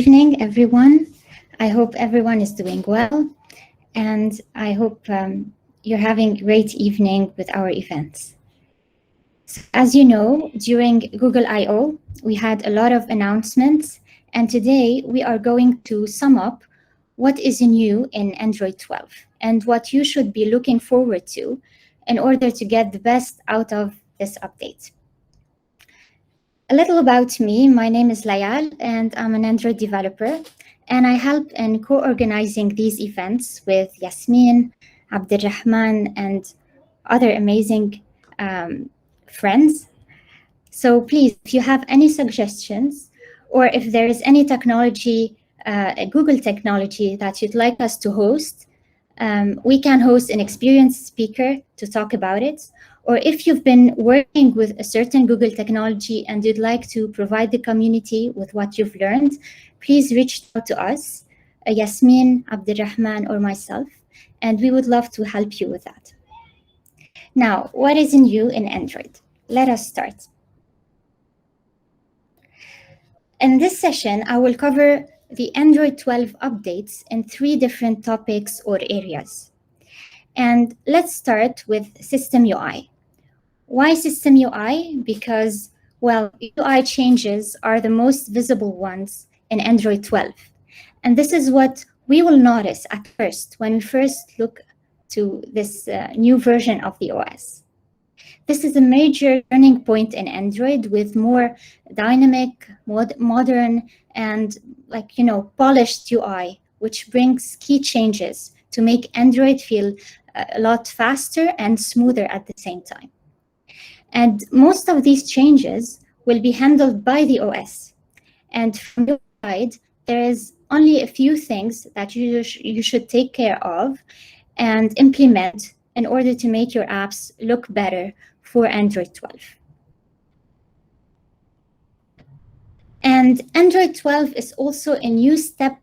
Evening, everyone. I hope everyone is doing well, and I hope you're having a great evening with our events. So, as you know, during Google I/O, we had a lot of announcements, and today we are going to sum up what is new in Android 12 and what you should be looking forward to in order to get the best out of this update. A little about me. My name is Laylale, and I'm an Android developer. And I help in co-organizing these events with Yasmin, Abdurrahman, and other amazing friends. So please, if you have any suggestions, or if there is any technology, Google technology that you'd like us to host, we can host an experienced speaker to talk about it. Or if you've been working with a certain Google technology and you'd like to provide the community with what you've learned, please reach out to us, Yasmin, Abdurrahman, or myself, and we would love to help you with that. Now, what is new in Android? Let us start. In this session, I will cover the Android 12 updates in 3 different topics or areas. And let's start with System UI. Why System UI? Because, well, UI changes are the most visible ones in Android 12. And this is what we will notice at first when we first look to this new version of the OS. This is a major turning point in Android with more dynamic, modern, and polished UI, which brings key changes to make Android feel a lot faster and smoother at the same time. And most of these changes will be handled by the OS. And from your side, there is only a few things that you should take care of and implement in order to make your apps look better for Android 12. And Android 12 is also a new step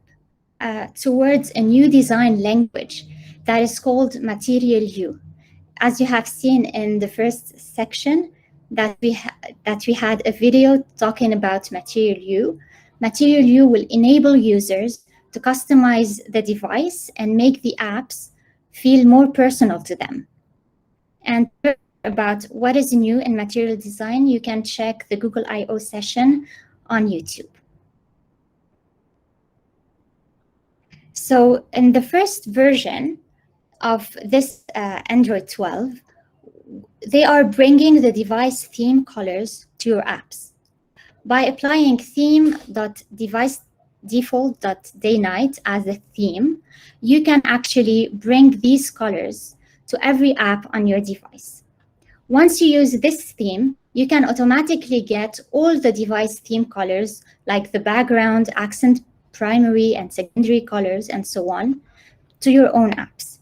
towards a new design language that is called Material U. As you have seen in the first section, that we had a video talking about Material U. Material U will enable users to customize the device and make the apps feel more personal to them. And about what is new in material design, you can check the Google I/O session on YouTube. So in the first version of this Android 12, they are bringing the device theme colors to your apps. By applying theme.deviceDefault.dayNight as a theme, you can actually bring these colors to every app on your device. Once you use this theme, you can automatically get all the device theme colors, like the background, accent, primary, and secondary colors, and so on, to your own apps.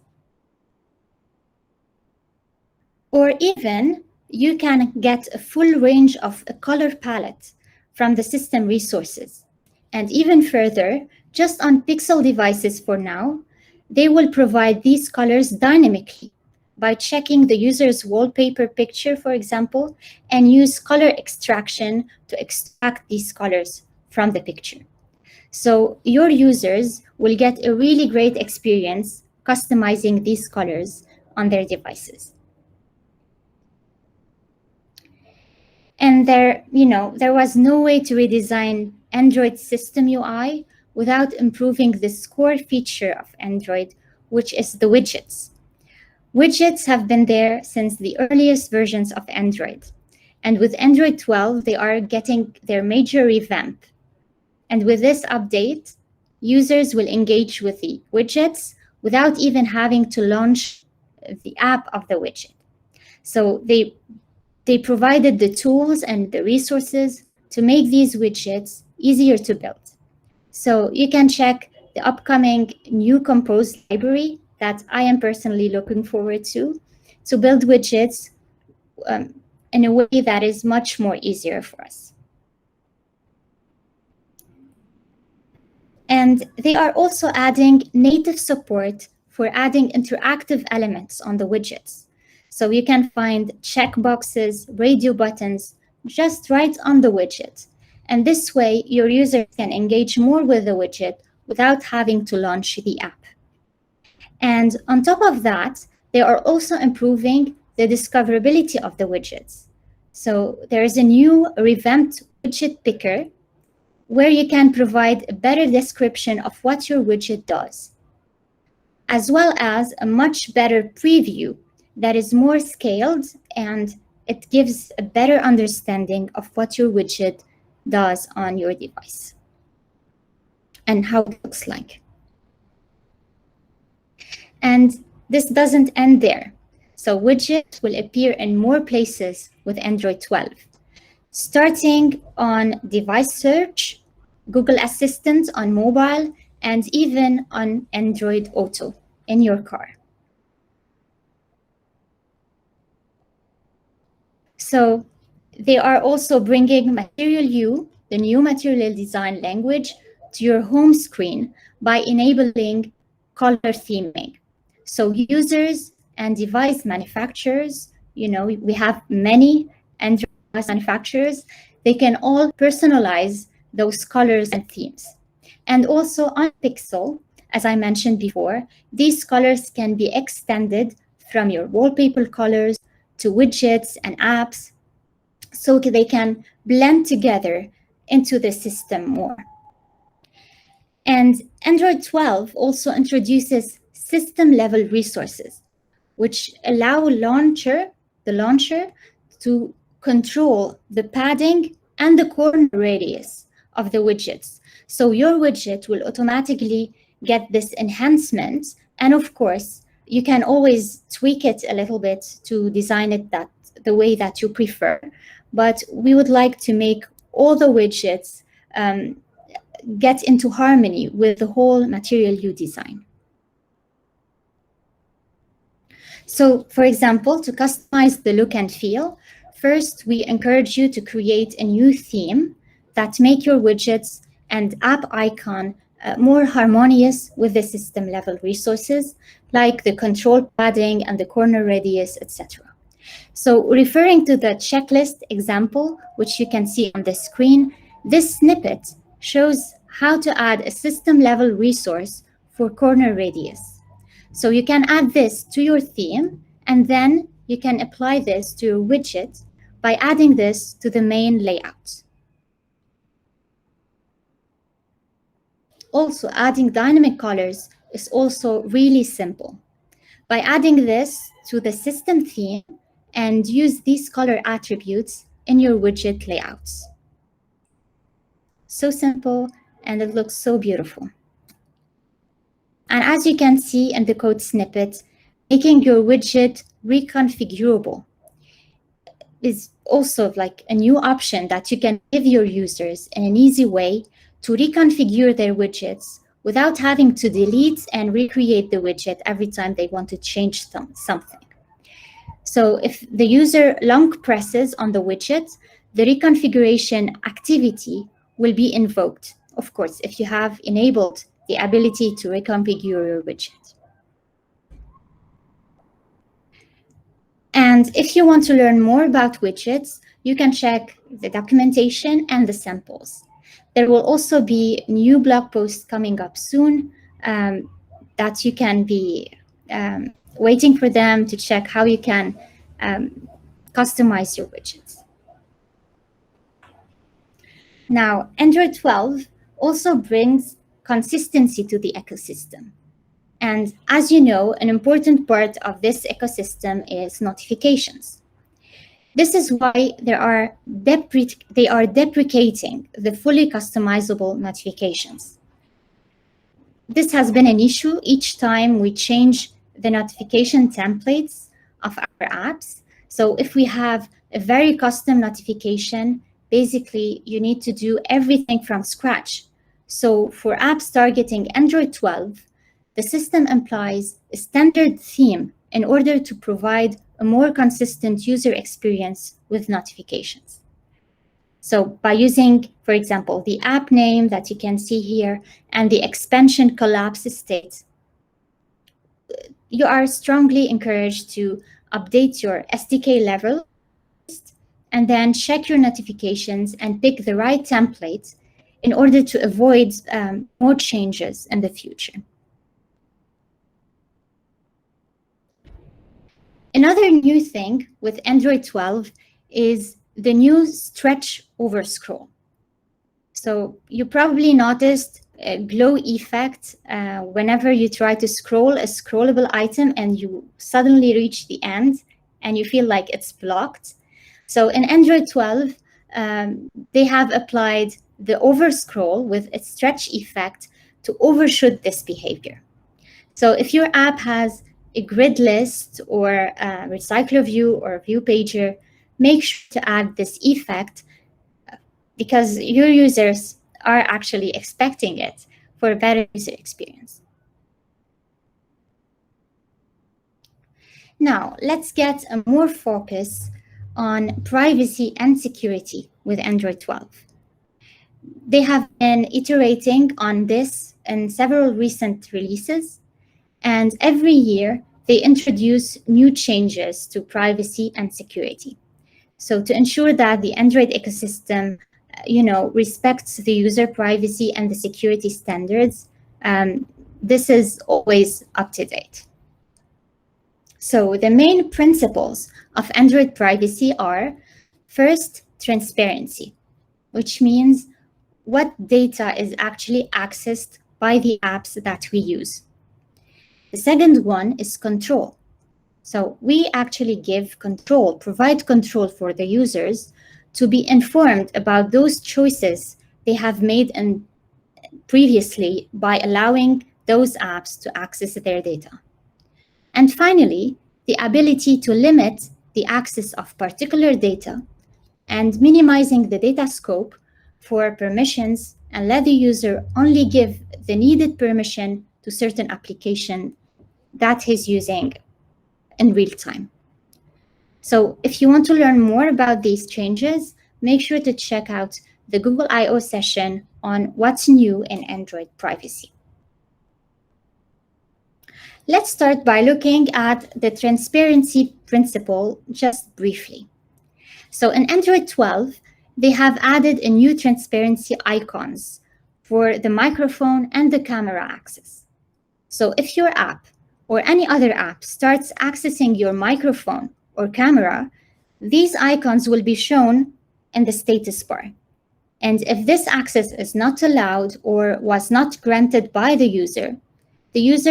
Or even, you can get a full range of a color palette from the system resources. And even further, just on Pixel devices for now, they will provide these colors dynamically by checking the user's wallpaper picture, for example, and use color extraction to extract these colors from the picture. So your users will get a really great experience customizing these colors on their devices. And there was no way to redesign Android system UI without improving this core feature of Android, which is the widgets. Widgets have been there since the earliest versions of Android. And with Android 12, they are getting their major revamp. And with this update, users will engage with the widgets without even having to launch the app of the widget. So they provided the tools and the resources to make these widgets easier to build. So you can check the upcoming new Compose library that I am personally looking forward to build widgets in a way that is much more easier for us. And they are also adding native support for adding interactive elements on the widgets. So you can find checkboxes, radio buttons, just right on the widget. And this way, your users can engage more with the widget without having to launch the app. And on top of that, they are also improving the discoverability of the widgets. So there is a new revamped widget picker where you can provide a better description of what your widget does, as well as a much better preview that is more scaled, and it gives a better understanding of what your widget does on your device and how it looks like. And this doesn't end there. So widgets will appear in more places with Android 12, starting on device search, Google Assistant on mobile, and even on Android Auto in your car. So they are also bringing Material U, the new material design language, to your home screen by enabling color theming. So users and device manufacturers, we have many Android device manufacturers, they can all personalize those colors and themes. And also on Pixel, as I mentioned before, these colors can be extended from your wallpaper colors to widgets and apps, so they can blend together into the system more. And Android 12 also introduces system-level resources, which allow the launcher to control the padding and the corner radius of the widgets. So your widget will automatically get this enhancement. And of course, you can always tweak it a little bit to design it the way that you prefer. But we would like to make all the widgets get into harmony with the whole Material U design. So, for example, to customize the look and feel, first we encourage you to create a new theme that make your widgets and app icon more harmonious with the system level resources, like the control padding and the corner radius, etc. So referring to the checklist example, which you can see on the screen, this snippet shows how to add a system level resource for corner radius. So you can add this to your theme, and then you can apply this to your widget by adding this to the main layout. Also, adding dynamic colors is also really simple. By adding this to the system theme and use these color attributes in your widget layouts. So simple, and it looks so beautiful. And as you can see in the code snippet, making your widget reconfigurable is also like a new option that you can give your users in an easy way to reconfigure their widgets without having to delete and recreate the widget every time they want to change something. So if the user long presses on the widget, the reconfiguration activity will be invoked, of course, if you have enabled the ability to reconfigure your widget. And if you want to learn more about widgets, you can check the documentation and the samples. There will also be new blog posts coming up soon that you can be waiting for them to check how you can customize your widgets. Now, Android 12 also brings consistency to the ecosystem. And as you know, an important part of this ecosystem is notifications. This is why they are deprecating the fully customizable notifications. This has been an issue each time we change the notification templates of our apps. So if we have a very custom notification, basically you need to do everything from scratch. So for apps targeting Android 12, the system implies a standard theme in order to provide a more consistent user experience with notifications. So by using, for example, the app name that you can see here and the expansion collapse state, you are strongly encouraged to update your SDK level and then check your notifications and pick the right template in order to avoid more changes in the future. Another new thing with Android 12 is the new stretch over scroll. So you probably noticed a glow effect whenever you try to scroll a scrollable item and you suddenly reach the end and you feel like it's blocked. So in Android 12, they have applied the overscroll with a stretch effect to overshoot this behavior. So if your app has a grid list or a recycler view or a view pager, make sure to add this effect because your users are actually expecting it for a better user experience. Now, let's get a more focus on privacy and security with Android 12. They have been iterating on this in several recent releases, and every year they introduce new changes to privacy and security. So to ensure that the Android ecosystem respects the user privacy and the security standards, this is always up to date. So the main principles of Android privacy are, first, transparency, which means what data is actually accessed by the apps that we use. The second one is control. So we actually provide control for the users to be informed about those choices they have made previously by allowing those apps to access their data. And finally, the ability to limit the access of particular data and minimizing the data scope for permissions and let the user only give the needed permission to certain application that he's using in real time. So if you want to learn more about these changes, make sure to check out the Google I/O session on what's new in Android privacy. Let's start by looking at the transparency principle just briefly. So in Android 12, they have added a new transparency icons for the microphone and the camera access. So if your app or any other app starts accessing your microphone or camera, these icons will be shown in the status bar. And if this access is not allowed or was not granted by the user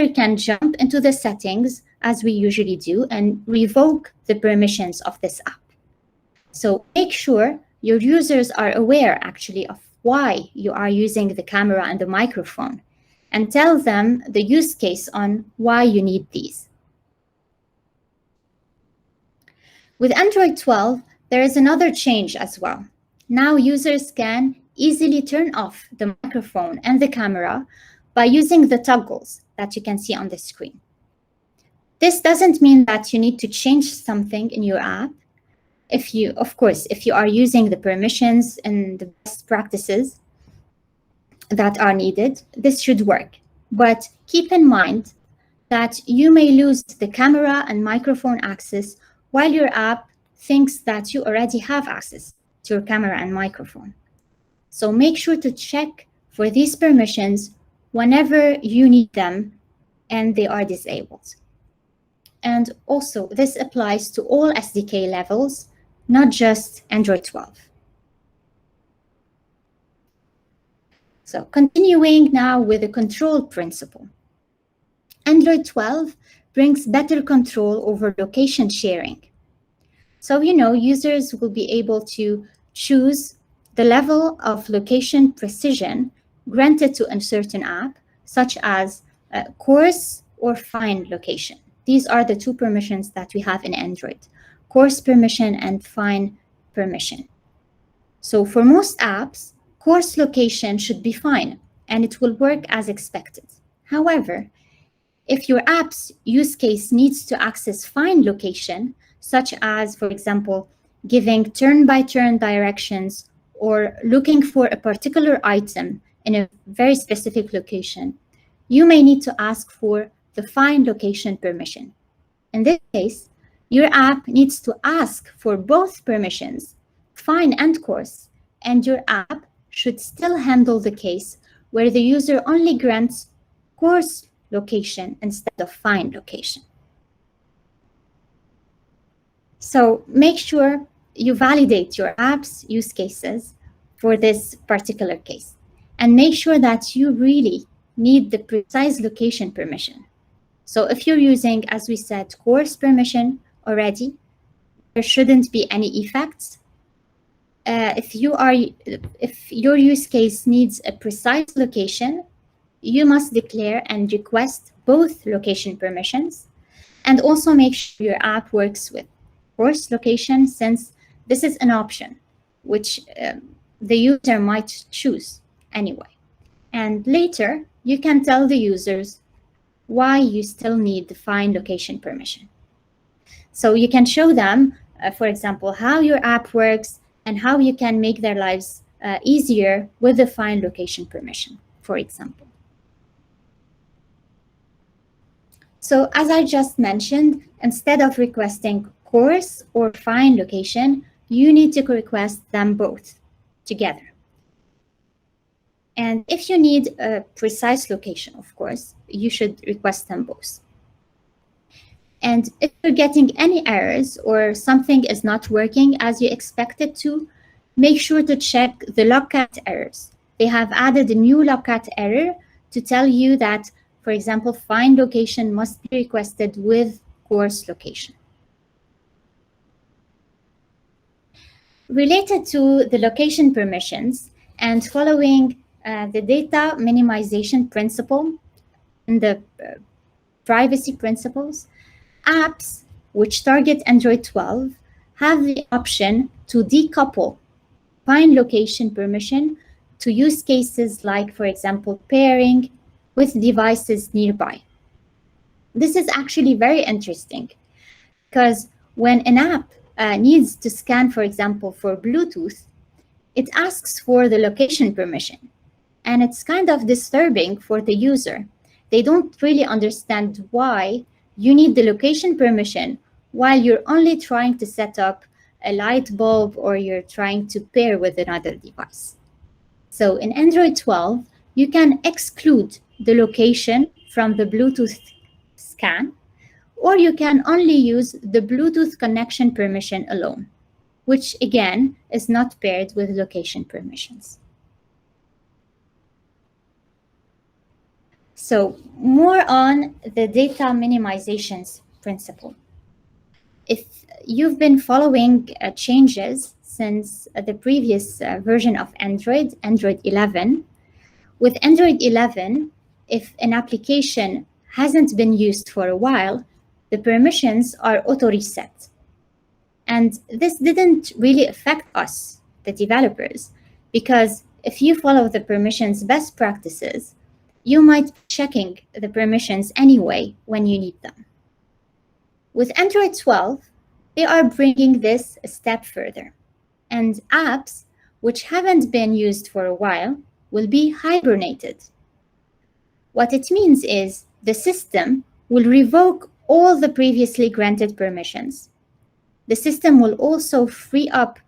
can jump into the settings, as we usually do, and revoke the permissions of this app. So make sure your users are aware actually of why you are using the camera and the microphone, and tell them the use case on why you need these. With Android 12, there is another change as well. Now users can easily turn off the microphone and the camera by using the toggles that you can see on the screen. This doesn't mean that you need to change something in your app. If you are using the permissions and the best practices that are needed, this should work. But keep in mind that you may lose the camera and microphone access while your app thinks that you already have access to your camera and microphone. So make sure to check for these permissions whenever you need them and they are disabled. And also, this applies to all SDK levels, not just Android 12. So continuing now with the control principle. Android 12 brings better control over location sharing. So, users will be able to choose the level of location precision granted to a certain app, such as coarse or fine location. These are the two permissions that we have in Android, coarse permission and fine permission. So for most apps, coarse location should be fine, and it will work as expected. However, if your app's use case needs to access fine location, such as, for example, giving turn-by-turn directions or looking for a particular item in a very specific location, you may need to ask for the fine location permission. In this case, your app needs to ask for both permissions fine and coarse, and your app should still handle the case where the user only grants coarse location instead of fine location. So make sure you validate your app's use cases for this particular case, and make sure that you really need the precise location permission. So if you're using, as we said, coarse permission already, there shouldn't be any effects. If your use case needs a precise location, you must declare and request both location permissions, and also make sure your app works with coarse location, since this is an option which the user might choose anyway. And later, you can tell the users why you still need the fine location permission. So you can show them, for example, how your app works and how you can make their lives easier with the fine location permission, for example. So as I just mentioned, instead of requesting coarse or fine location, you need to request them both together. And if you need a precise location, of course, you should request them both. And if you're getting any errors or something is not working as you expect it to, make sure to check the Logcount errors. They have added a new Logcount error to tell you that, for example, fine location must be requested with coarse location. Related to the location permissions and following the data minimization principle and the privacy principles, apps which target Android 12 have the option to decouple fine location permission to use cases like, for example, pairing with devices nearby. This is actually very interesting because when an app needs to scan, for example, for Bluetooth, it asks for the location permission. And it's kind of disturbing for the user. They don't really understand why you need the location permission while you're only trying to set up a light bulb or you're trying to pair with another device. So in Android 12, you can exclude the location from the Bluetooth scan, or you can only use the Bluetooth connection permission alone, which again is not paired with location permissions. So more on the data minimizations principle. If you've been following changes since the previous version of Android 11, with Android 11, if an application hasn't been used for a while, the permissions are auto-reset. And this didn't really affect us, the developers, because if you follow the permissions best practices, you might be checking the permissions anyway when you need them. With Android 12, they are bringing this a step further, and apps which haven't been used for a while will be hibernated. What it means is the system will revoke all the previously granted permissions. The system will also free up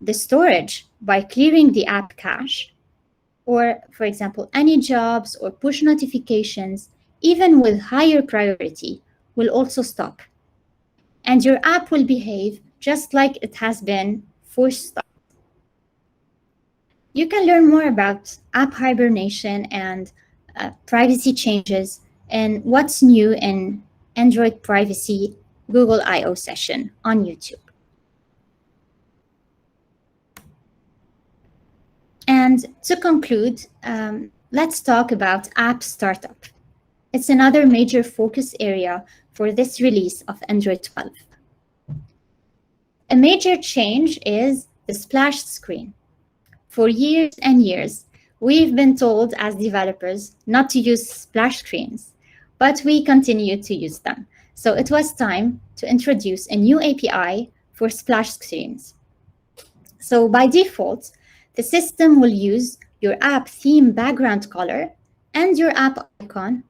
the storage by clearing the app cache, or, for example, any jobs or push notifications, even with higher priority, will also stop. And your app will behave just like it has been for start. You can learn more about app hibernation and privacy changes and what's new in Android Privacy Google I/O session on YouTube. And to conclude, let's talk about App Startup. It's another major focus area for this release of Android 12. A major change is the splash screen. For years and years, we've been told as developers not to use splash screens, but we continue to use them. So it was time to introduce a new API for splash screens. So by default, the system will use your app theme background color and your app icon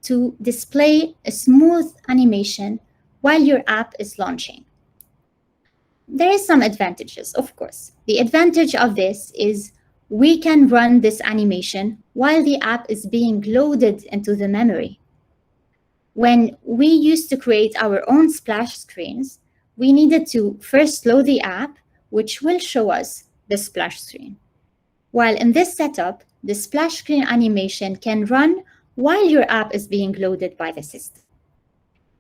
to display a smooth animation while your app is launching. there is some advantages, of course. The advantage of this is we can run this animation while the app is being loaded into the memory. When we used to create our own splash screens, we needed to first load the app, which will show us the splash screen. While in this setup, the splash screen animation can run while your app is being loaded by the system.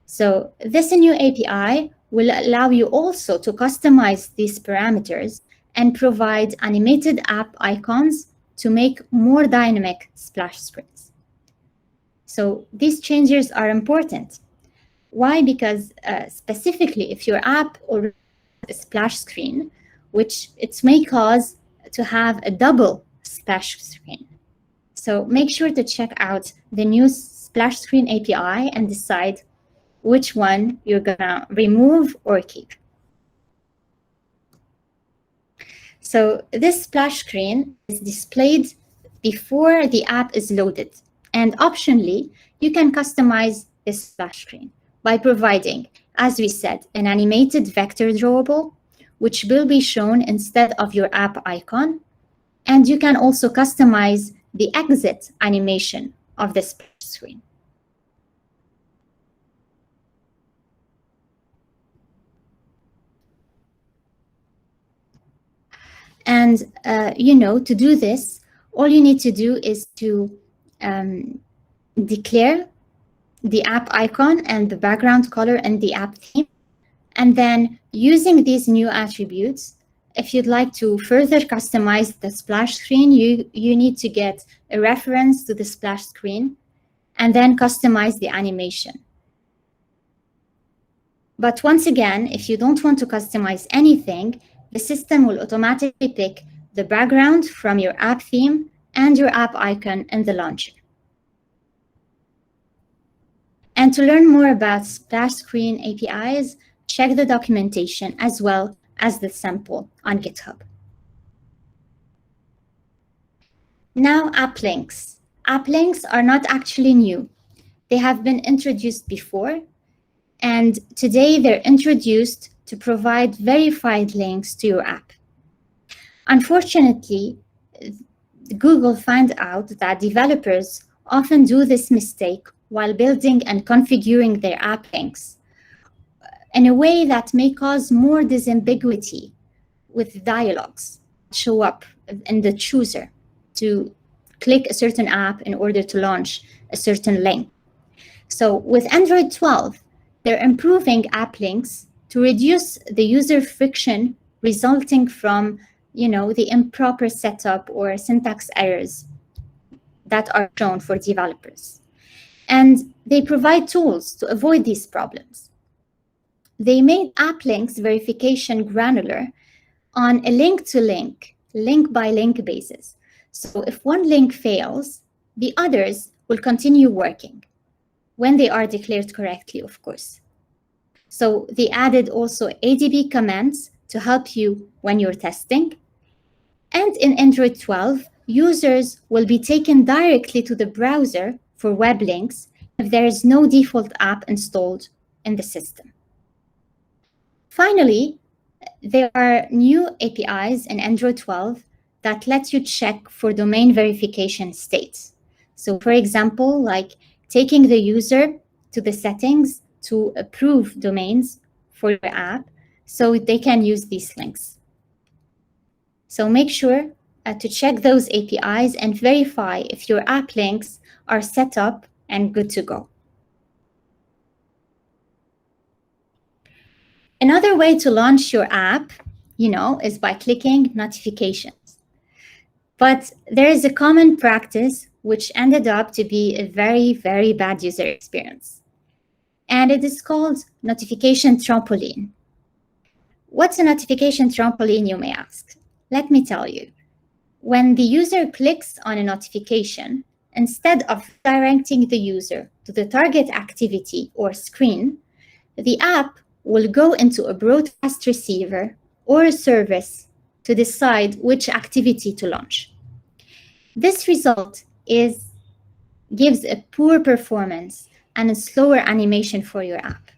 So this new API will allow you also to customize these parameters and provide animated app icons to make more dynamic splash screens. So these changes are important. Why? Because specifically if your app already has a splash screen, which it may cause to have a double splash screen. So make sure to check out the new splash screen API and decide which one you're gonna remove or keep. So this splash screen is displayed before the app is loaded. And optionally, you can customize this splash screen by providing, as we said, an animated vector drawable, which will be shown instead of your app icon. And you can also customize the exit animation of the splash screen. And, to do this, all you need to do is to declare the app icon and the background color and the app theme. And then using these new attributes, if you'd like to further customize the splash screen, you need to get a reference to the splash screen and then customize the animation. But once again, if you don't want to customize anything, the system will automatically pick the background from your app theme and your app icon in the launcher. And to learn more about splash screen APIs, check the documentation as well as the sample on GitHub. Now, app links. App links are not actually new. They have been introduced before, and today they're introduced to provide verified links to your app. Unfortunately, Google found out that developers often do this mistake while building and configuring their app links in a way that may cause more disambiguity with dialogues that show up in the chooser to click a certain app in order to launch a certain link. So with Android 12, they're improving app links to reduce the user friction resulting from, the improper setup or syntax errors that are shown for developers. And they provide tools to avoid these problems. They made app links verification granular on a link-to-link, link-by-link basis. So if one link fails, the others will continue working when they are declared correctly, of course. So they added also ADB commands to help you when you're testing. And in Android 12, users will be taken directly to the browser for web links if there is no default app installed in the system. Finally, there are new APIs in Android 12 that let you check for domain verification states. So for example, like taking the user to the settings to approve domains for your app so they can use these links. So make sure to check those APIs and verify if your app links are set up and good to go. Another way to launch your app, is by clicking notifications. But there is a common practice which ended up to be a very, very bad user experience. And it is called notification trampoline. What's a notification trampoline, you may ask? Let me tell you. When the user clicks on a notification, instead of directing the user to the target activity or screen, the app will go into a broadcast receiver or a service to decide which activity to launch. This result gives a poor performance and a slower animation for your app.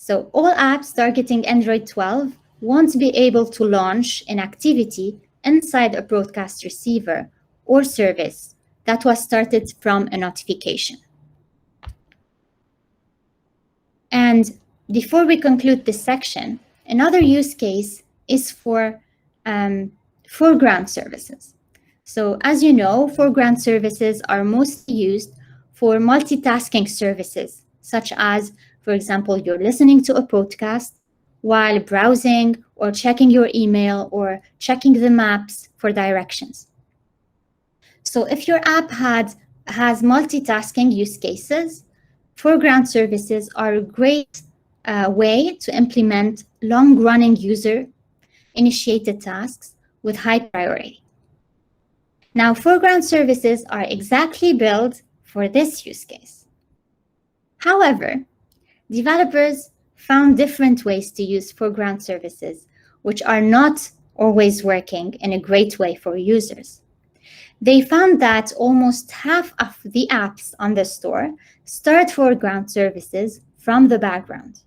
So all apps targeting Android 12 won't be able to launch an activity inside a broadcast receiver or service that was started from a notification. And before we conclude this section, another use case is for foreground services. So as you know, foreground services are mostly used for multitasking services, such as, for example, you're listening to a podcast while browsing or checking your email or checking the maps for directions. So if your app has multitasking use cases, foreground services are a great way to implement long-running user-initiated tasks with high priority. Now, foreground services are exactly built for this use case. However, developers found different ways to use foreground services, which are not always working in a great way for users. They found that almost half of the apps on the store start foreground services from the background.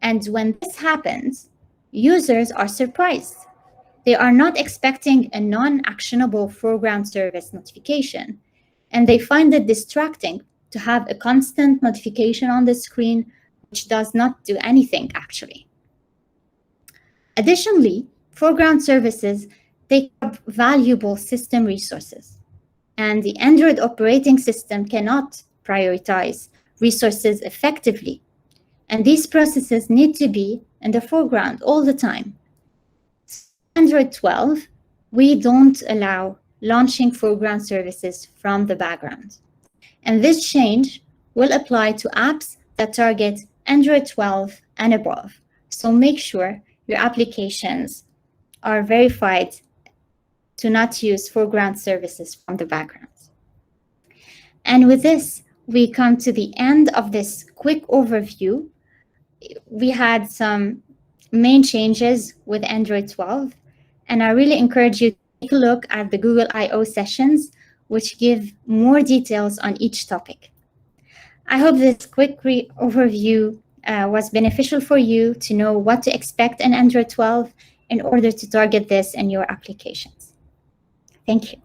And when this happens, users are surprised. They are not expecting a non-actionable foreground service notification, and they find it distracting to have a constant notification on the screen, which does not do anything actually. Additionally, foreground services take up valuable system resources, and the Android operating system cannot prioritize resources effectively. And these processes need to be in the foreground all the time. Android 12, we don't allow launching foreground services from the background. And this change will apply to apps that target Android 12 and above. So make sure your applications are verified to not use foreground services from the background. And with this, we come to the end of this quick overview. We had some main changes with Android 12, and I really encourage you to take a look at the Google I/O sessions, which give more details on each topic. I hope this quick overview was beneficial for you to know what to expect in Android 12 in order to target this in your applications. Thank you.